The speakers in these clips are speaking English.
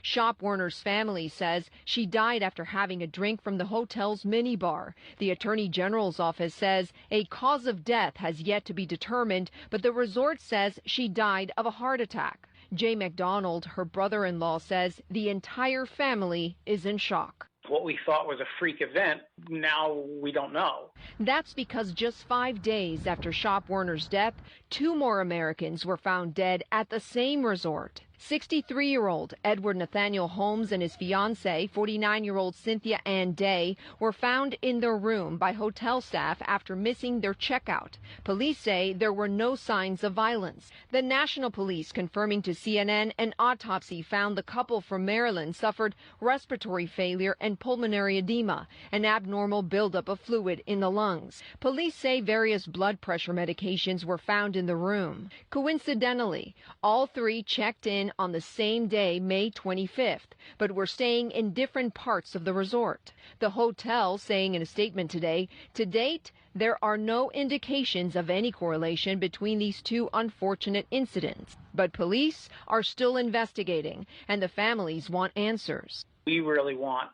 Shop Warner's family says she died after having a drink from the hotel's minibar. The Attorney General's office says a cause of death has yet to be determined, but the resort says she died of a heart attack. Jay McDonald, her brother-in-law, says the entire family is in shock. What we thought was a freak event, now we don't know. That's because just 5 days after Shop Warner's death, 2 more Americans were found dead at the same resort. 63-year-old Edward Nathaniel Holmes and his fiancée, 49-year-old Cynthia Ann Day, were found in their room by hotel staff after missing their checkout. Police say there were no signs of violence. The National Police confirming to CNN an autopsy found the couple from Maryland suffered respiratory failure and pulmonary edema, an abnormal buildup of fluid in the lungs. Police say various blood pressure medications were found in the room. Coincidentally, all 3 checked in on the same day, May 25th, but were staying in different parts of the resort. The hotel saying in a statement today, to date, there are no indications of any correlation between these 2 unfortunate incidents. But police are still investigating, and the families want answers. We really want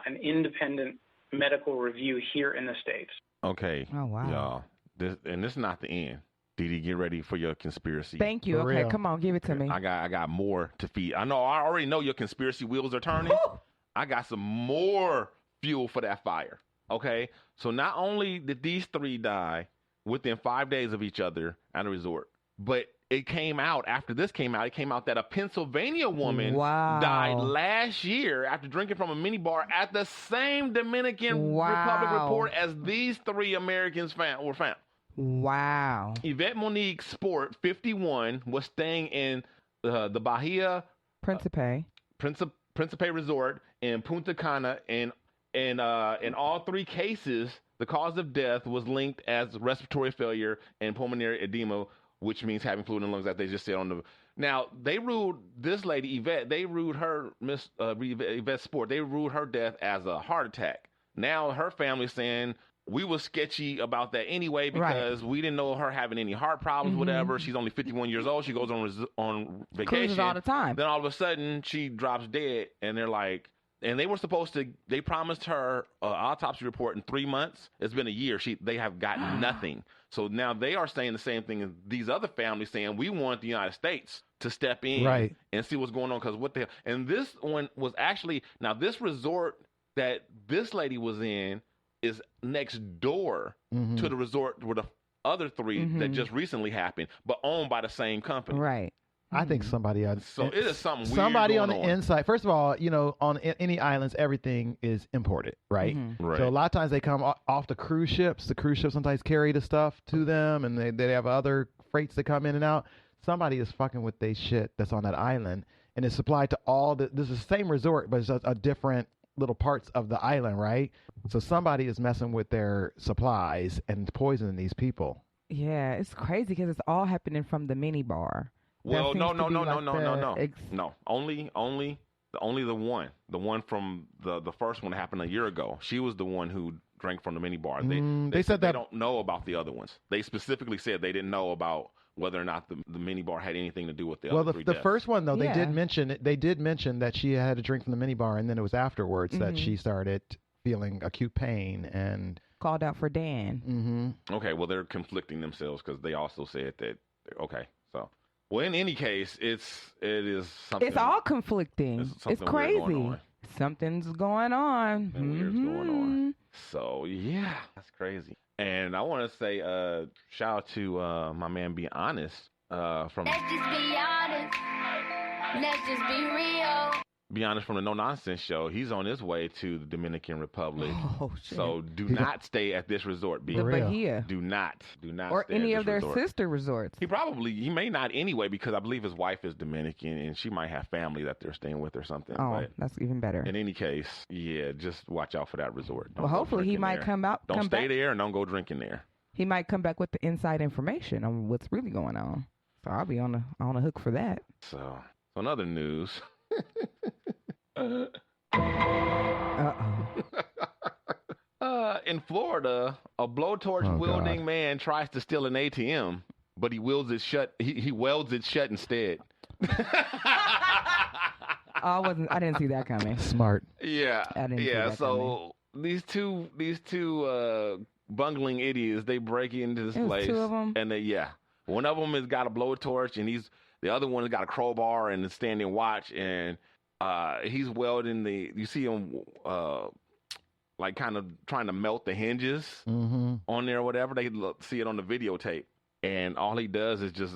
an independent medical review here in the States. Okay. Oh, wow. Y'all, this is not the end. Didi, get ready for your conspiracy. Thank you. Okay, come on, give it to me. I got more to feed. I already know your conspiracy wheels are turning. I got some more fuel for that fire. Okay? So not only did these 3 die within 5 days of each other at a resort, but it came out, after this came out, that a Pennsylvania woman died last year after drinking from a minibar at the same Dominican Republic report as these 3 Americans were found. Wow. Yvette Monique Sport, 51, was staying in the Bahia Principe Resort in Punta Cana, and in all 3 cases, the cause of death was linked as respiratory failure and pulmonary edema, which means having fluid in the lungs, that they just said on the. Now they ruled this lady Yvette. They ruled her Yvette Sport. They ruled her death as a heart attack. Now her family's saying, we were sketchy about that anyway because we didn't know her having any heart problems, whatever. She's only 51 years old. She goes on vacation. Cruises all the time. Then all of a sudden, she drops dead, and they're like, and they were supposed to, they promised her an autopsy report in 3 months. It's been a year. They have gotten nothing. So now they are saying the same thing as these other families, saying, we want the United States to step in and see what's going on, because what the hell. And this one was actually, now this resort that this lady was in is next door to the resort where the other 3 that just recently happened, but owned by the same company. Right. I think somebody on so it is something weird somebody going on the inside. First of all, on any islands, everything is imported, right? Right. So a lot of times they come off the cruise ships. The cruise ships sometimes carry the stuff to them, and they have other freights that come in and out. Somebody is fucking with their shit that's on that island, and it's supplied to all this is the same resort, but it's a different little parts of the island, right? So somebody is messing with their supplies and poisoning these people. Yeah, it's crazy because it's all happening from the mini bar. Well, no. Only the one from the first one that happened a year ago. She was the one who drank from the mini bar. They said they don't know about the other ones. They specifically said they didn't know about whether or not the mini bar had anything to do with the other 3 deaths. The first one though, they did mention that she had a drink from the mini bar, and then it was afterwards that she started feeling acute pain and called out for Dan. Okay, well they're conflicting themselves because they also said that. Okay, so. Well, in any case, it is something. It's all conflicting. It's crazy. Something's going on. Weird's going on. So yeah, that's crazy. And I want to say, shout out to my man, Be Honest. From Let's just be honest. Let's just be real. Be Honest from the No Nonsense Show. He's on his way to the Dominican Republic. Oh, shit. So do not stay at this resort, B. The Bahia. Do not or stay any at of this their resort. sister resorts. He may not anyway, because I believe his wife is Dominican and she might have family that they're staying with or something. Oh, but that's even better. in any case, yeah, just watch out for that resort. Don't Well, go hopefully he drinking might there. come out. Don't come stay back. there and don't go drinking there. He might come back with the inside information on what's really going on. So I'll be on the hook for that. So in other news. In Florida, a blowtorch wielding man tries to steal an ATM, but he welds it shut. He welds it shut instead. I didn't see that coming. Smart. Yeah. I didn't see that So these two bungling idiots, they break into this place. Two of them. And one of them has got a blowtorch, and the other one has got a crowbar and is standing watch, and he's welding you see him like kind of trying to melt the hinges on there or whatever. They see it on the videotape, and all he does is just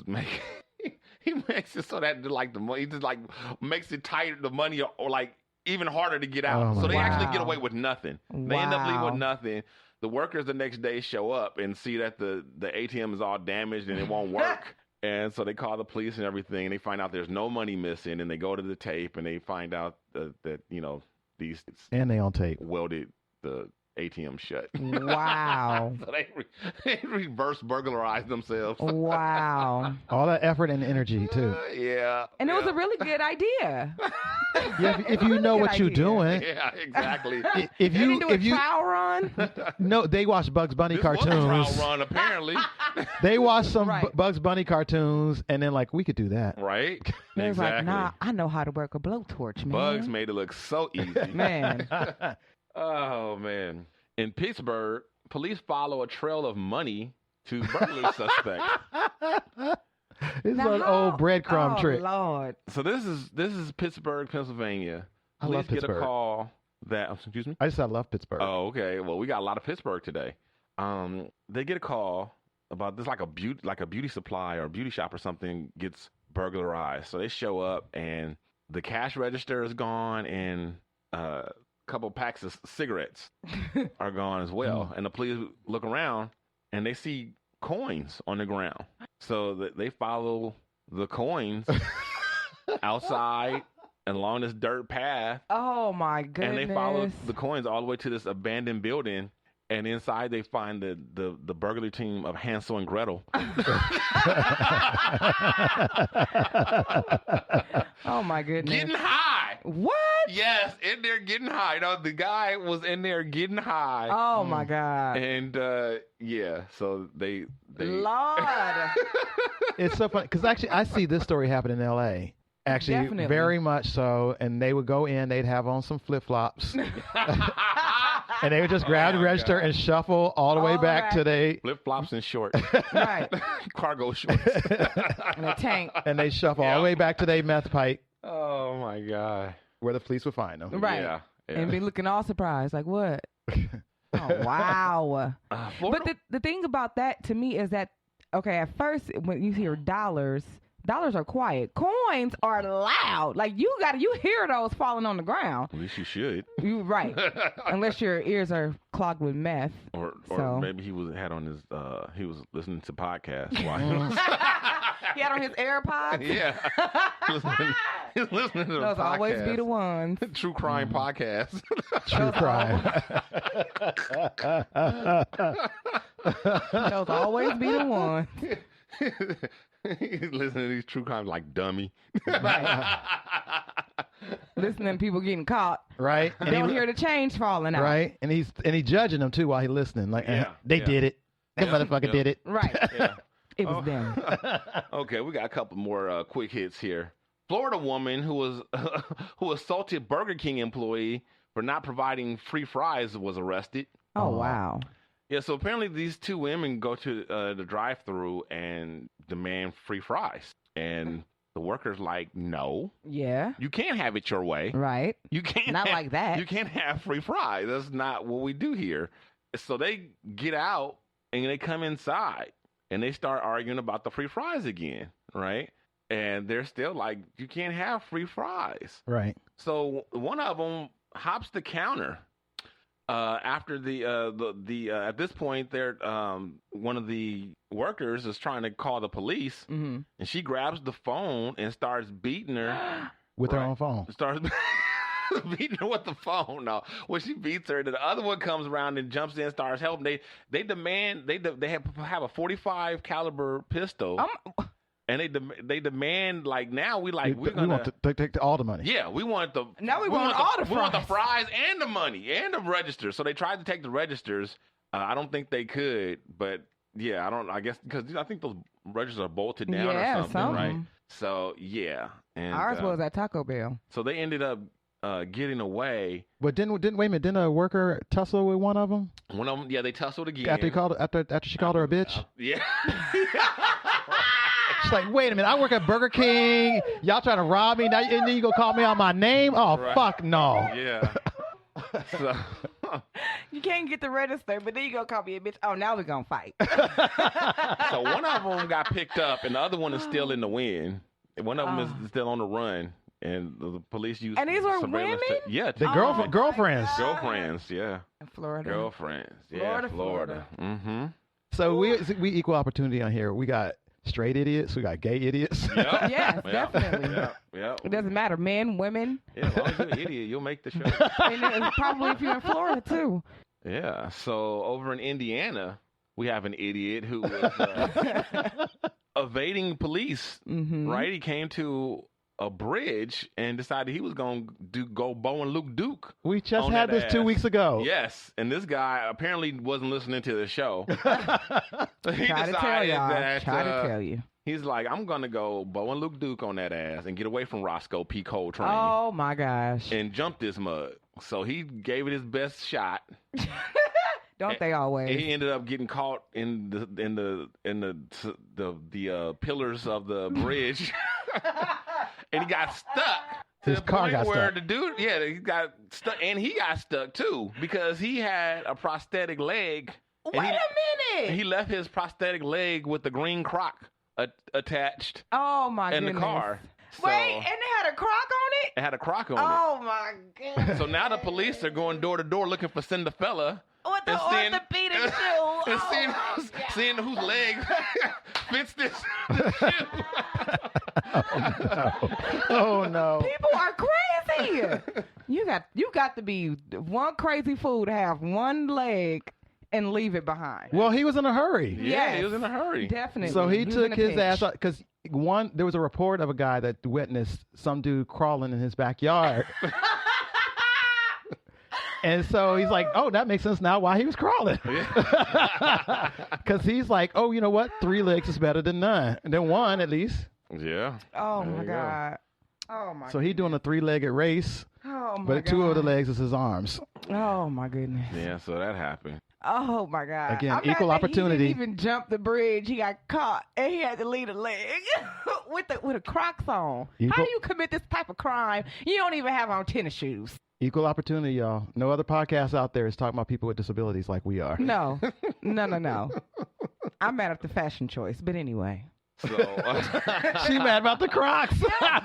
he makes it so that like the money, he just like makes it tighter, the money, or like even harder to get out. So they actually get away with nothing. They end up leaving with nothing. The workers the next day show up and see that the ATM is all damaged and it won't work. And so they call the police and everything, and they find out there's no money missing, and they go to the tape and they find out that these and they on tape welded the ATM shut. Wow. So they reverse burglarized themselves. Wow. All that effort and energy too. Yeah. And it was a really good idea. Yeah, if you know what you're doing. Yeah, exactly. If you do a trial run. No, they watch Bugs Bunny cartoons. Was a trial run, apparently. They watch some Bugs Bunny cartoons, and then like, we could do that, right? They're like, nah, I know how to work a blowtorch, man. Bugs made it look so easy, man. Oh man! In Pittsburgh, police follow a trail of money to burglary suspect. It's an old breadcrumb trick. Lord. So this is Pittsburgh, Pennsylvania. Police get a call that. Excuse me. I love Pittsburgh. Oh, okay. Well, we got a lot of Pittsburgh today. They get a call about this, like a beauty supply or a beauty shop or something gets burglarized. So they show up, and the cash register is gone, and a couple packs of cigarettes are gone as well. And the police look around, and they see coins on the ground. So they follow the coins outside and along this dirt path. Oh my goodness! And they follow the coins all the way to this abandoned building. And inside they find the burglary team of Hansel and Gretel. Oh my goodness! Getting high. What? Yes, in there getting high. You know, the guy was in there getting high. Oh my God! And so they Lord. It's so funny because actually I see this story happen in L.A. Actually, Definitely. Very much so. And they would go in, they'd have on some flip flops. And they would just grab the register and shuffle all the way back to the flip flops and shorts, right? Cargo shorts and a tank. And they shuffle all the way back to their meth pipe. Oh my God! Where the police would find them, right? Yeah. And be looking all surprised, like what? Oh wow! But the thing about that to me is that okay, at first when you hear dollars are quiet. Coins are loud. Like you hear those falling on the ground. At least you should. You right. Unless your ears are clogged with meth. Or maybe he was listening to podcasts while he had on his AirPods. Yeah. He's listening to the those podcast. Always be the ones. True crime podcast. True crime. Those always be the ones. He's listening to these true crimes like dummy. Right. Listening to people getting caught. Right. And don't hear the change falling out. Right. And he's judging them too while he's listening. Like they did it. That motherfucker did it. Right. Yeah. It was them. Okay, we got a couple more quick hits here. Florida woman who assaulted Burger King employee for not providing free fries was arrested. Oh wow. Yeah, so apparently these two women go to the drive-thru and demand free fries. And the worker's like, no. Yeah. You can't have it your way. Right. You can't. Not like that. You can't have free fries. That's not what we do here. So they get out and they come inside and they start arguing about the free fries again, right? And they're still like, you can't have free fries. Right. So one of them hops the counter. After at this point, they're one of the workers is trying to call the police, and she grabs the phone and starts beating her with her own phone. Starts beating her with the phone. No, when she beats her, the other one comes around and jumps in, starts helping. They demand they have a .45 caliber pistol. And they demand like now we want to take all the money. Yeah, we want all the fries. We want the fries and the money and the register. So they tried to take the registers. I don't think they could, but yeah, I guess because I think those registers are bolted down or something, right? So yeah, and ours was at Taco Bell. So they ended up getting away. But wait a minute, didn't a worker tussle with one of them? One of them, yeah, they tussled again. After she called her a bitch? Yeah. She's like, wait a minute, I work at Burger King. Y'all trying to rob me, now, and then you gonna call me out my name? Oh, right. Fuck no. Yeah. So. You can't get the register, but then you gonna call me a bitch. Oh, now we're gonna fight. So one of them got picked up, and the other one is still in the wind. One of them is still on the run. And the police used and these were women? Yeah. The girlfriends. Girlfriends, yeah. Florida. Girlfriends, yeah. Florida. Mm-hmm. So we equal opportunity on here. We got straight idiots. We got gay idiots. Yep. Yes, definitely. Yep. It doesn't matter, men, women. Yeah, as long as you're an idiot, you'll make the show. And probably if you're in Florida, too. Yeah. So over in Indiana, we have an idiot who was evading police, right? He came to a bridge and decided he was going to go Bo and Luke Duke. We just had this 2 weeks ago. Yes, and this guy apparently wasn't listening to the show. He Try decided to tell you. He's like, I'm going to go Bo and Luke Duke on that ass and get away from Roscoe P. Coltrane. Oh, my gosh. And jump this mud. So he gave it his best shot. Don't they always? He ended up getting caught in the pillars of the bridge. And he got stuck. His car got stuck. The dude, he got stuck, and he got stuck too because he had a prosthetic leg. Wait a minute! He left his prosthetic leg with the green crock attached. Oh my goodness! In the car. Wait, and it had a crock on it? It had a crock on it. Oh my goodness! So now the police are going door to door looking for Cinderfella. With the orthopedic shoe. And seeing whose leg fits this shoe. Oh no. People are crazy. You got to be one crazy fool to have one leg and leave it behind. Well, he was in a hurry. Yeah, he was in a hurry. Definitely. So he took his ass out because there was a report of a guy that witnessed some dude crawling in his backyard. And so he's like, oh, that makes sense now why he was crawling. Because he's like, oh, you know what? 3 legs is better than none. Than one, at least. Yeah. Oh, my God. Oh, my So he's doing a 3-legged race. Oh, my God. But 2 of the legs is his arms. Oh, my goodness. Yeah, so that happened. Oh, my God. Again, equal opportunity. He didn't even jump the bridge. He got caught, and he had to leave a leg with a Crocs on. How do you commit this type of crime? You don't even have on tennis shoes. Equal opportunity, y'all. No other podcast out there is talking about people with disabilities like we are. No. I'm mad at the fashion choice, but anyway. So she mad about the Crocs. Yeah.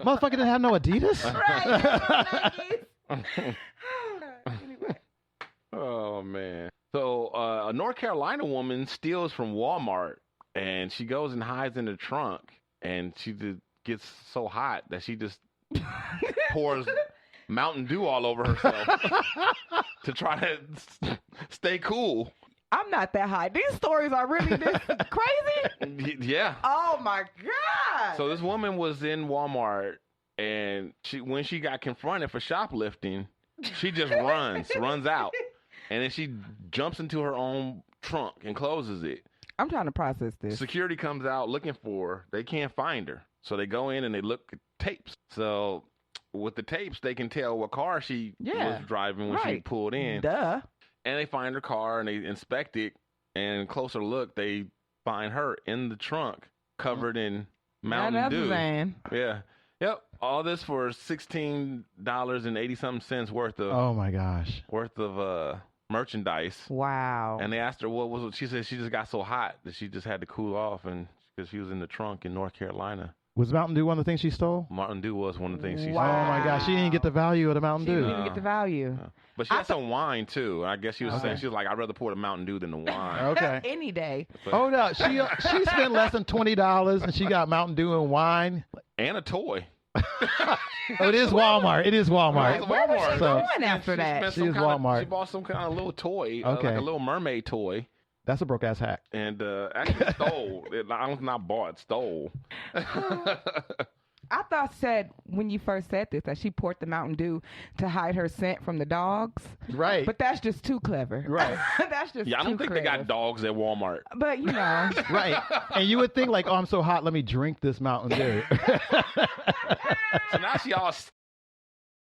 Motherfucker didn't have no Adidas. Right. Anyway. Oh man. So a North Carolina woman steals from Walmart, and she goes and hides in the trunk, and she gets so hot that she just pours Mountain Dew all over herself to try to stay cool. I'm not that high. These stories are really this crazy. Yeah. Oh my God. So this woman was in Walmart, and when she got confronted for shoplifting, she just runs out, and then she jumps into her own trunk and closes it. I'm trying to process this. Security comes out looking for her. They can't find her. So they go in and they look at tapes. So with the tapes, they can tell what car she was driving when she pulled in. Duh. And they find her car and they inspect it. And closer look, they find her in the trunk, covered in Mountain Dew. Yeah. Yep. All this for $16.80 worth of. Oh my gosh. Worth of merchandise. Wow. And they asked her what was. She said she just got so hot that she just had to cool off, and because she was in the trunk in North Carolina. Was Mountain Dew one of the things she stole? Mountain Dew was one of the things she stole. Oh my gosh, she didn't get the value of the Mountain Dew. She didn't even get the value. But she had some wine too. I guess she was saying, she was like, I'd rather pour the Mountain Dew than the wine. Okay. Any day. But, oh no, she spent less than $20 and she got Mountain Dew and wine. And a toy. Oh, it is Walmart. It is Walmart. Right, where was she going after that? She is Walmart. She bought some kind of little toy, okay. like a little mermaid toy. That's a broke ass hack. And actually stole. I was not bought, stole. I thought said when you first said this that she poured the Mountain Dew to hide her scent from the dogs. Right. But that's just too clever. Right. That's just Yeah, I don't think creative. they got dogs at Walmart. But you know. Right. And you would think like, oh, I'm so hot, let me drink this Mountain Dew. So now she all